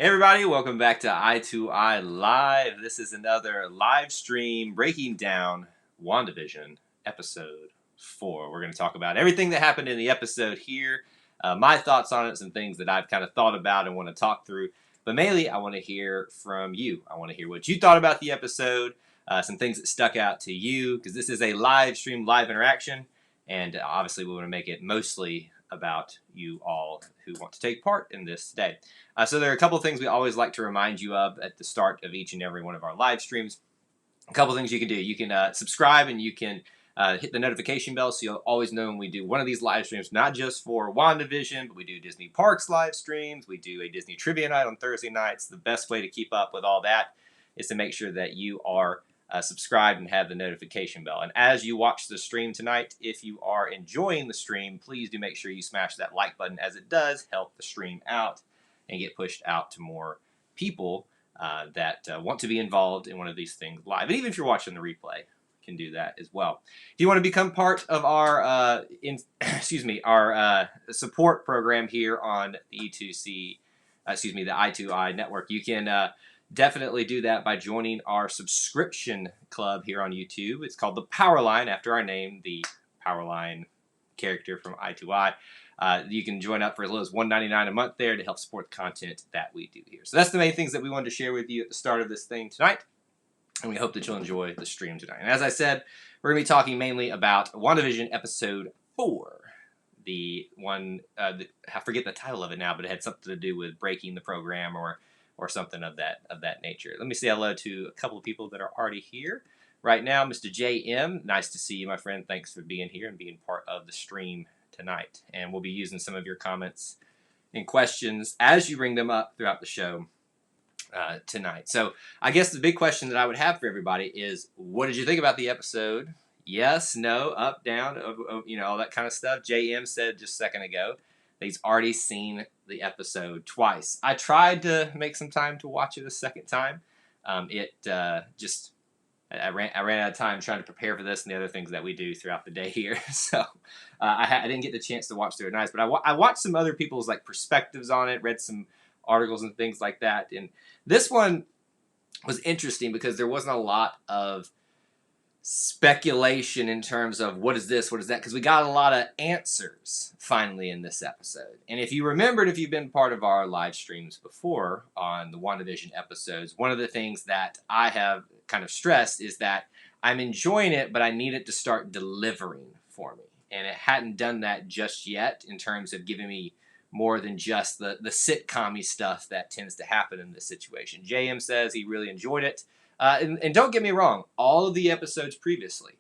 Hey everybody, welcome back to Eye to Eye Live. This is another live stream breaking down WandaVision episode 4. We're going to talk about everything that happened in the episode here, my thoughts on it, some things that I've kind of thought about and want to talk through. But mainly, I want to hear from you. I want to hear what you thought about the episode, some things that stuck out to you, because this is a live stream, live interaction, and obviously we want to make it mostly about you all who want to take part in this today. So there are a couple of things we always like to remind you of at the start of each and every one of our live streams. A couple of things you can do. You can subscribe and you can hit the notification bell so you'll always know when we do one of these live streams, not just for WandaVision, but we do Disney Parks live streams. We do a Disney Trivia Night on Thursday nights. The best way to keep up with all that is to make sure that you are subscribed and have the notification bell. And as you watch the stream tonight, if you are enjoying the stream, please do make sure you smash that like button, as it does help the stream out and get pushed out to more people that want to be involved in one of these things live. And even if you're watching the replay, you can do that as well. If you want to become part of our support program here on the the I2I network, you can definitely do that by joining our subscription club here on YouTube. It's called the Powerline, after our name, the Powerline character from I2I. You can join up for as little as $1.99 a month there to help support the content that we do here. So that's the main things that we wanted to share with you at the start of this thing tonight, and we hope that you'll enjoy the stream tonight. And as I said, we're going to be talking mainly about WandaVision Episode 4. The one, I forget the title of it now, but it had something to do with breaking the program or something of that nature. Let me say hello to a couple of people that are already here right now. Mr. JM, nice to see you, my friend. Thanks for being here and being part of the stream tonight. And we'll be using some of your comments and questions as you bring them up throughout the show tonight. So I guess the big question that I would have for everybody is, what did you think about the episode? Yes, no, up, down, all that kind of stuff. JM said just a second ago that he's already seen the episode twice. I tried to make some time to watch it a second time. I ran out of time trying to prepare for this and the other things that we do throughout the day here. So I didn't get the chance to watch through it nice, but I watched some other people's perspectives on it, read some articles and things like that. And this one was interesting because there wasn't a lot of speculation in terms of what is this, what is that, because we got a lot of answers finally in this episode. And if you remembered, if you've been part of our live streams before on the WandaVision episodes, one of the things that I have kind of stressed is that I'm enjoying it, but I need it to start delivering for me. And it hadn't done that just yet in terms of giving me more than just the sitcom-y stuff that tends to happen in this situation. JM says he really enjoyed it. And don't get me wrong, all of the episodes previously,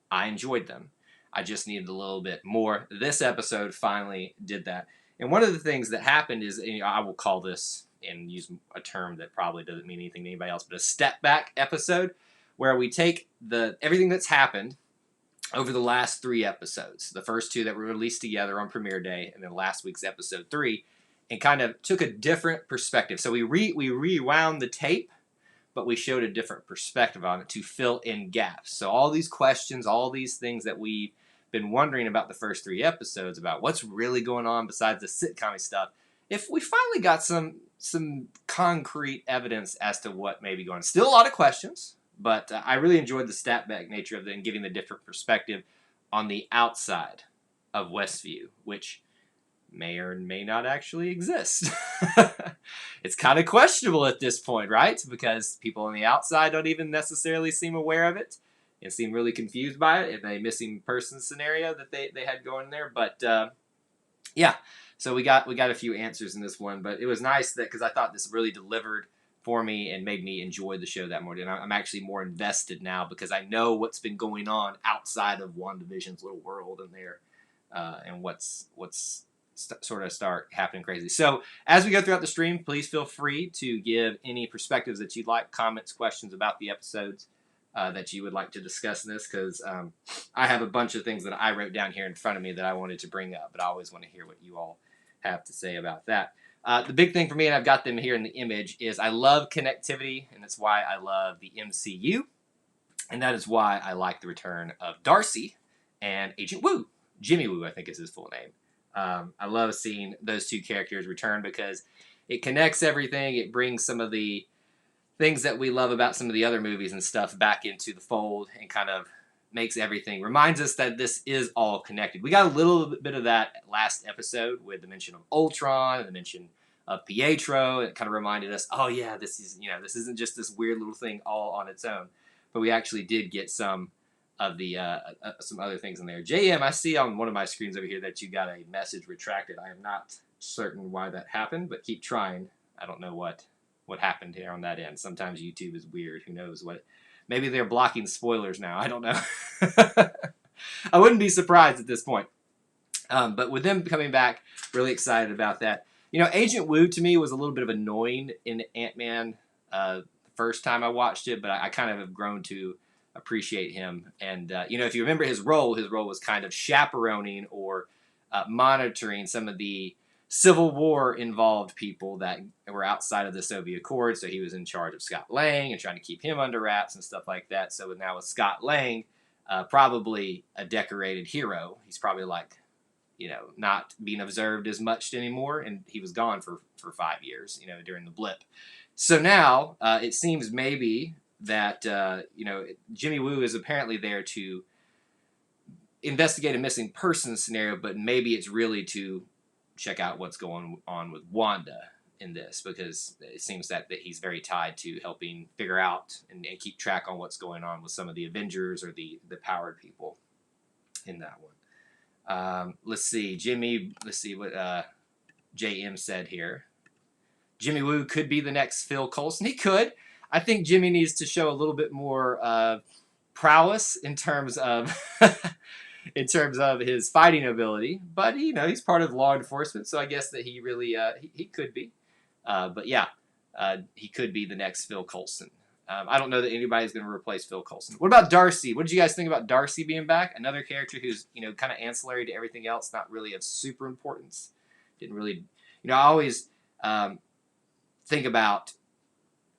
I enjoyed them. I just needed a little bit more. This episode finally did that. And one of the things that happened is, I will call this, and use a term that probably doesn't mean anything to anybody else, but a step back episode, where we take everything that's happened over the last 3 episodes, the first 2 that were released together on premiere day, and then last week's episode 3, and kind of took a different perspective. So we rewound the tape, but we showed a different perspective on it to fill in gaps. So all these questions, all these things that we've been wondering about the first 3 episodes, about what's really going on besides the sitcom stuff, if we finally got some concrete evidence as to what may be going on. Still a lot of questions, but I really enjoyed the stat back nature of it and giving the different perspective on the outside of Westview, which may or may not actually exist. It's kind of questionable at this point, right? Because people on the outside don't even necessarily seem aware of it and seem really confused by it in a missing person scenario that they had going there. But yeah, so we got a few answers in this one, but it was nice that, because I thought this really delivered for me and made me enjoy the show that more. And I'm actually more invested now because I know what's been going on outside of WandaVision's little world in there, and what's sort of start happening crazy. So as we go throughout the stream, please feel free to give any perspectives that you'd like, comments, questions about the episodes that you would like to discuss in this, because I have a bunch of things that I wrote down here in front of me that I wanted to bring up, but I always want to hear what you all have to say about that. The big thing for me, and I've got them here in the image, is I love connectivity, and that's why I love the MCU, and that is why I like the return of Darcy and Agent Woo. Jimmy Woo, I think is his full name. I love seeing those 2 characters return because it connects everything. It brings some of the things that we love about some of the other movies and stuff back into the fold and kind of makes everything, reminds us that this is all connected. We got a little bit of that last episode with the mention of Ultron and the mention of Pietro. It kind of reminded us, oh yeah, this is, this isn't just this weird little thing all on its own. But we actually did get some of the some other things in there. JM, I see on one of my screens over here that you got a message retracted. I am not certain why that happened, but keep trying. I don't know what happened here on that end. Sometimes YouTube is weird. Who knows what? Maybe they're blocking spoilers now. I don't know. I wouldn't be surprised at this point. But with them coming back, really excited about that. Agent Wu to me was a little bit of annoying in Ant-Man the first time I watched it, but I kind of have grown to appreciate him. And, if you remember his role was kind of chaperoning or monitoring some of the Civil War involved people that were outside of the Soviet Accord. So he was in charge of Scott Lang and trying to keep him under wraps and stuff like that. So now with Scott Lang, probably a decorated hero, he's probably like, not being observed as much anymore. And he was gone for 5 years, during the blip. So now it seems maybe that, Jimmy Woo is apparently there to investigate a missing person scenario, but maybe it's really to check out what's going on with Wanda in this, because it seems that he's very tied to helping figure out and keep track on what's going on with some of the Avengers or the powered people in that one. Let's see what JM said here. Jimmy Woo could be the next Phil Coulson. He could. I think Jimmy needs to show a little bit more prowess in terms of his fighting ability, but he's part of law enforcement, so I guess that he really he could be. But yeah, he could be the next Phil Coulson. I don't know that anybody's going to replace Phil Coulson. What about Darcy? What did you guys think about Darcy being back? Another character who's kind of ancillary to everything else, not really of super importance. Didn't really, I always think about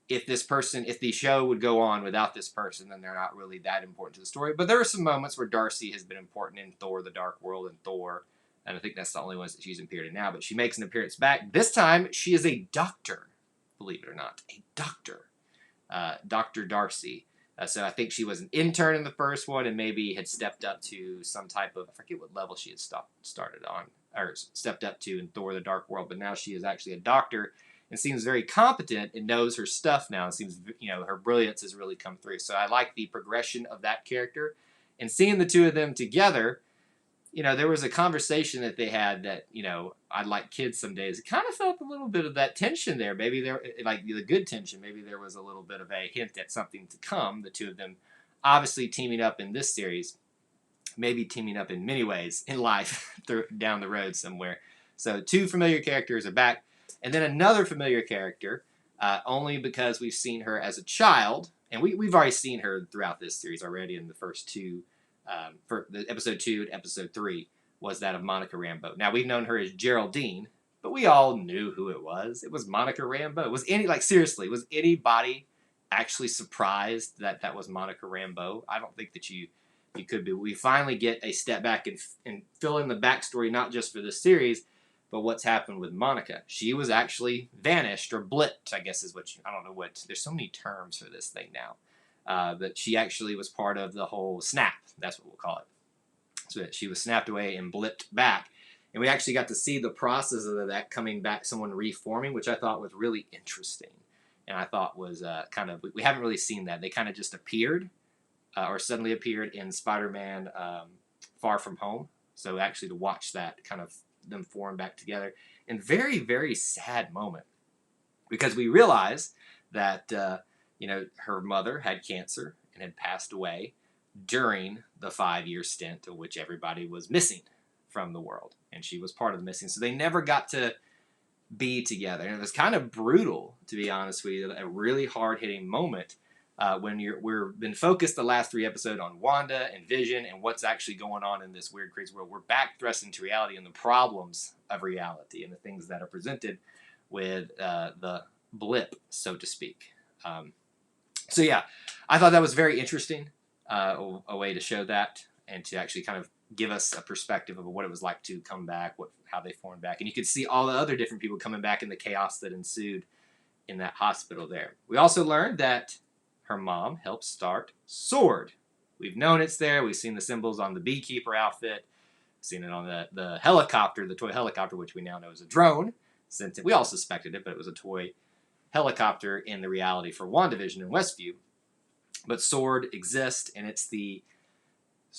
if the show would go on without this person, then they're not really that important to the story. But there are some moments where Darcy has been important in Thor: The Dark World and Thor, and I think that's the only ones that she's appeared in now. But she makes an appearance back. This time, she is a doctor, believe it or not. A doctor. Dr. Darcy. So I think she was an intern in the first one and maybe had stepped up to some type of, I forget what level she had started on, or stepped up to in Thor: The Dark World, but now she is actually a doctor and seems very competent and knows her stuff now. It seems, her brilliance has really come through. So I like the progression of that character. And seeing the two of them together, there was a conversation that they had that, I'd like kids some days. It kind of felt a little bit of that tension there. Maybe there, like the good tension, maybe there was a little bit of a hint at something to come. The two of them obviously teaming up in this series, maybe teaming up in many ways in life down the road somewhere. So two familiar characters are back. And then another familiar character, only because we've seen her as a child, and we've already seen her throughout this series already in the first two, for the episode 2 and episode 3, was that of Monica Rambeau. Now, we've known her as Geraldine, but we all knew who it was. It was Monica Rambeau. Was anybody actually surprised that that was Monica Rambeau? I don't think that you could be. We finally get a step back and fill in the backstory, not just for this series, but what's happened with Monica. She was actually vanished or blipped, I guess is I don't know what, there's so many terms for this thing now. But she actually was part of the whole snap. That's what we'll call it. So she was snapped away and blipped back. And we actually got to see the process of that coming back, someone reforming, which I thought was really interesting. And I thought was we haven't really seen that. They kind of just appeared, or suddenly appeared in Spider-Man Far From Home. So actually to watch that kind of them form back together. And very, very sad moment. Because we realize that, her mother had cancer and had passed away during the 5-year stint in which everybody was missing from the world. And she was part of the missing. So they never got to be together. And it was kind of brutal, to be honest with you. A really hard-hitting moment when we've been focused the last 3 episodes on Wanda and Vision and what's actually going on in this weird, crazy world. We're back thrust into reality and the problems of reality and the things that are presented with the blip, so to speak. So yeah, I thought that was very interesting, a way to show that and to actually kind of give us a perspective of what it was like to come back, how they formed back. And you could see all the other different people coming back in the chaos that ensued in that hospital there. We also learned that her mom helped start SWORD. We've known it's there. We've seen the symbols on the beekeeper outfit. Seen it on the helicopter, the toy helicopter, which we now know is a drone. Since we all suspected it, but it was a toy helicopter in the reality for WandaVision in Westview. But SWORD exists, and it's the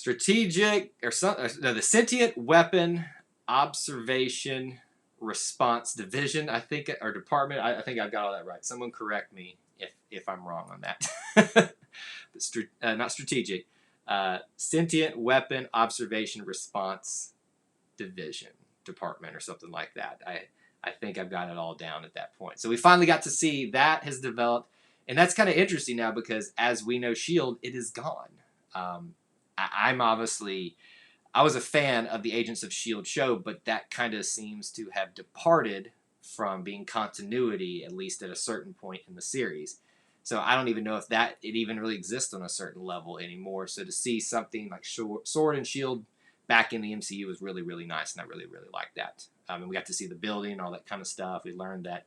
the Sentient Weapon Observation Response Division, I think, or department. I think I've got all that right. Someone correct me if I'm wrong on that. Not strategic. Sentient Weapon Observation Response Division department or something like that. I think I've got it all down at that point. So we finally got to see that has developed, and that's kind of interesting now because as we know, S.H.I.E.L.D., it is gone. I was a fan of the Agents of S.H.I.E.L.D. show, but that kind of seems to have departed from being continuity, at least at a certain point in the series. So I don't even know if it even really exists on a certain level anymore. So to see something like SWORD and S.H.I.E.L.D. back in the MCU was really, really nice, and I really, really liked that. And we got to see the building, all that kind of stuff. We learned that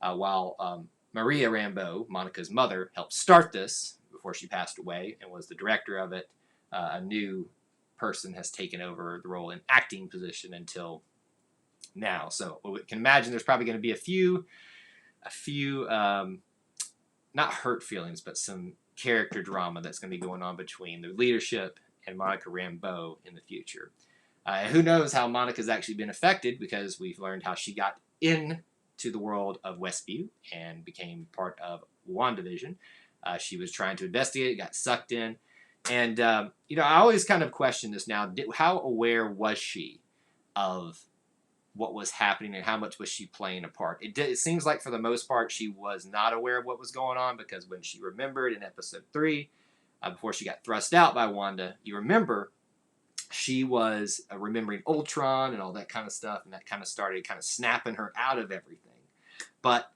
while Maria Rambeau, Monica's mother, helped start this before she passed away and was the director of it, a new person has taken over the role in acting position until now. So we can imagine there's probably going to be a few not hurt feelings, but some character drama that's going to be going on between the leadership and Monica Rambeau in the future. And who knows how Monica's actually been affected, because we've learned how she got into the world of Westview and became part of WandaVision. She was trying to investigate, got sucked in. And, I always kind of question this now. How aware was she of what was happening and how much was she playing a part? It seems like for the most part she was not aware of what was going on, because when she remembered in episode 3, before she got thrust out by Wanda, you remember she was remembering Ultron and all that kind of stuff, and that kind of started kind of snapping her out of everything. But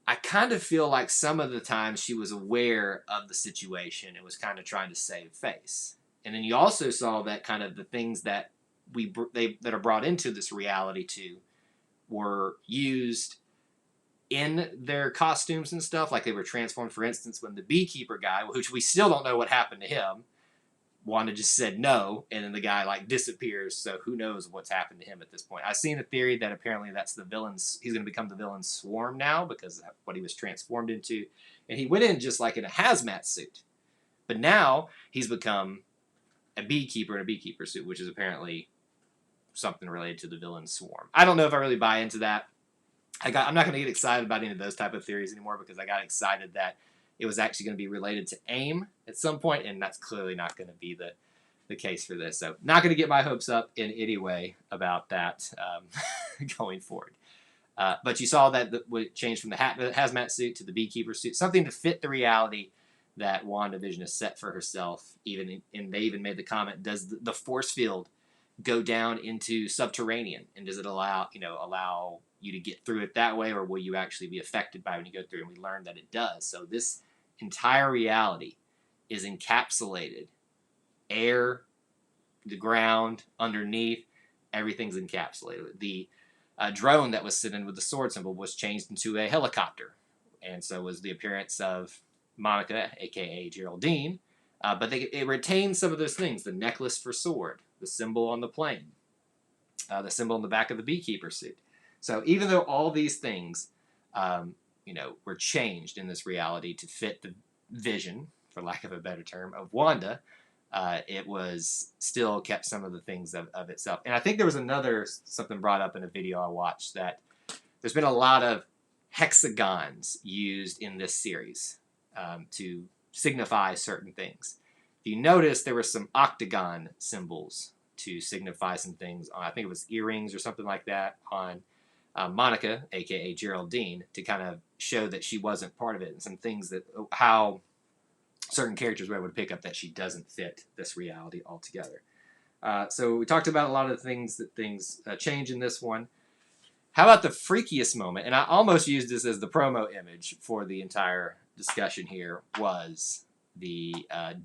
I kind of feel like some of the times she was aware of the situation and was kind of trying to save face. And then you also saw that kind of the things that that are brought into this reality too were used in their costumes and stuff, like they were transformed. For instance, when the beekeeper guy, which we still don't know what happened to him, Wanda just said no, and then the guy disappears, so who knows what's happened to him at this point. I've seen a theory that apparently that's the villain's, he's going to become the villain's swarm now because of what he was transformed into, and he went in just like in a hazmat suit, but now he's become a beekeeper in a beekeeper suit, which is apparently something related to the villain's swarm. I don't know if I really buy into that. I'm not going to get excited about any of those type of theories anymore, because I got excited that it was actually going to be related to AIM at some point, and that's clearly not going to be the case for this. So not going to get my hopes up in any way about that going forward. But you saw that it changed from the hazmat suit to the beekeeper suit, something to fit the reality that WandaVision has set for herself. And they even made the comment, does the force field go down into subterranean, and does it allow you to get through it that way, or will you actually be affected by it when you go through? And we learned that it does. So this entire reality is encapsulated. Air, the ground, underneath, everything's encapsulated. The drone that was sitting with the sword symbol was changed into a helicopter, and so was the appearance of Monica, aka Geraldine. But it retained some of those things: the necklace for sword, the symbol on the plane, the symbol on the back of the beekeeper suit. So even though all these things, were changed in this reality to fit the vision, for lack of a better term, of Wanda, it was still kept some of the things of itself. And I think there was something brought up in a video I watched, that there's been a lot of hexagons used in this series to signify certain things. If you notice, there were some octagon symbols to signify some things. I think it was earrings or something like that on Monica, aka Geraldine, to kind of show that she wasn't part of it, and some things that how certain characters were able to pick up that she doesn't fit this reality altogether. So we talked about a lot of the things change in this one. How about the freakiest moment? And I almost used this as the promo image for the entire discussion here, was the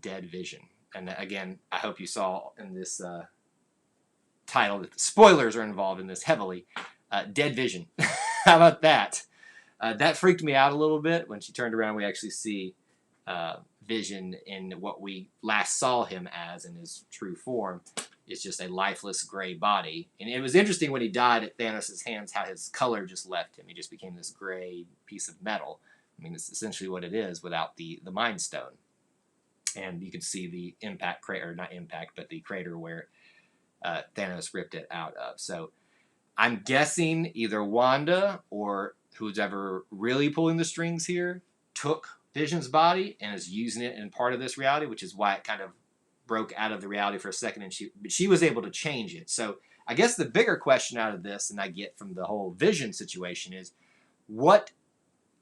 dead Vision. And again, I hope you saw in this title. Spoilers are involved in this heavily. Dead Vision. How about that? That freaked me out a little bit. When she turned around, we actually see Vision in what we last saw him as in his true form. Is just a lifeless gray body. And it was interesting when he died at Thanos' hands how his color just left him. He just became this gray piece of metal. I mean, it's essentially what it is without the Mind Stone. And you could see the impact crater, not impact, but the crater where Thanos ripped it out of. So I'm guessing either Wanda or who's ever really pulling the strings here took Vision's body and is using it in part of this reality, which is why it kind of broke out of the reality for a second, and she was able to change it. So I guess the bigger question out of this, and I get from the whole Vision situation, is what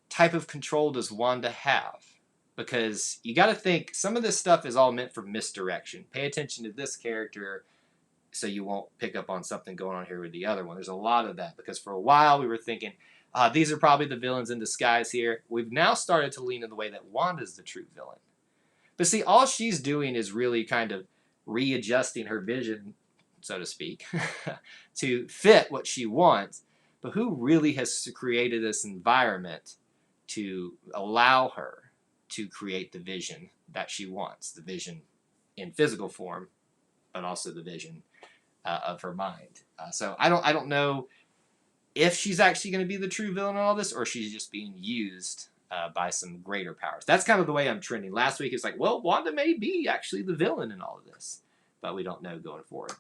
type of control does Wanda have? Because you got to think some of this stuff is all meant for misdirection. Pay attention to this character so you won't pick up on something going on here with the other one. There's a lot of that, because for a while we were thinking, these are probably the villains in disguise here. We've now started to lean in the way that Wanda's the true villain. But see, all she's doing is really kind of readjusting her vision, so to speak, to fit what she wants. But who really has created this environment to allow her to create the vision that she wants? The vision in physical form, but also the vision of her mind. So I don't know if she's actually going to be the true villain in all this, or she's just being used by some greater powers. That's kind of the way I'm trending. Last week it's like, well, Wanda may be actually the villain in all of this, but we don't know going forward.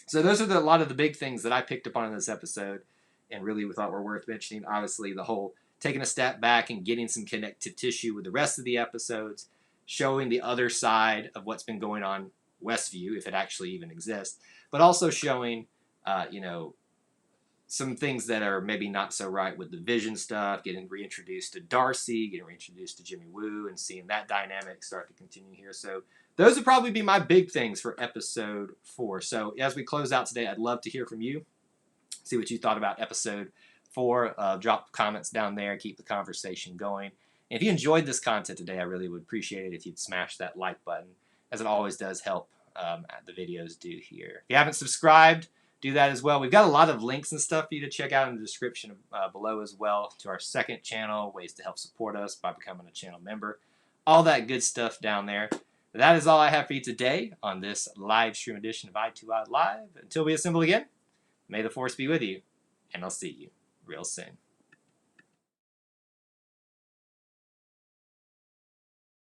So those are a lot of the big things that I picked up on in this episode and really thought were worth mentioning. Obviously, the whole taking a step back and getting some connective tissue with the rest of the episodes, showing the other side of what's been going on Westview, if it actually even exists, but also showing, some things that are maybe not so right with the Vision stuff, getting reintroduced to Darcy, getting reintroduced to Jimmy Woo, and seeing that dynamic start to continue here. So those would probably be my big things for episode 4. So as we close out today, I'd love to hear from you, see what you thought about episode 4. Drop comments down there, keep the conversation going. And if you enjoyed this content today, I really would appreciate it if you'd smash that like button, as it always does help the videos do here. If you haven't subscribed, do that as well. We've got a lot of links and stuff for you to check out in the description below as well, to our second channel, ways to help support us by becoming a channel member, all that good stuff down there. That is all I have for you today on this live stream edition of i2i Live. Until we assemble again, may the force be with you, and I'll see you real soon.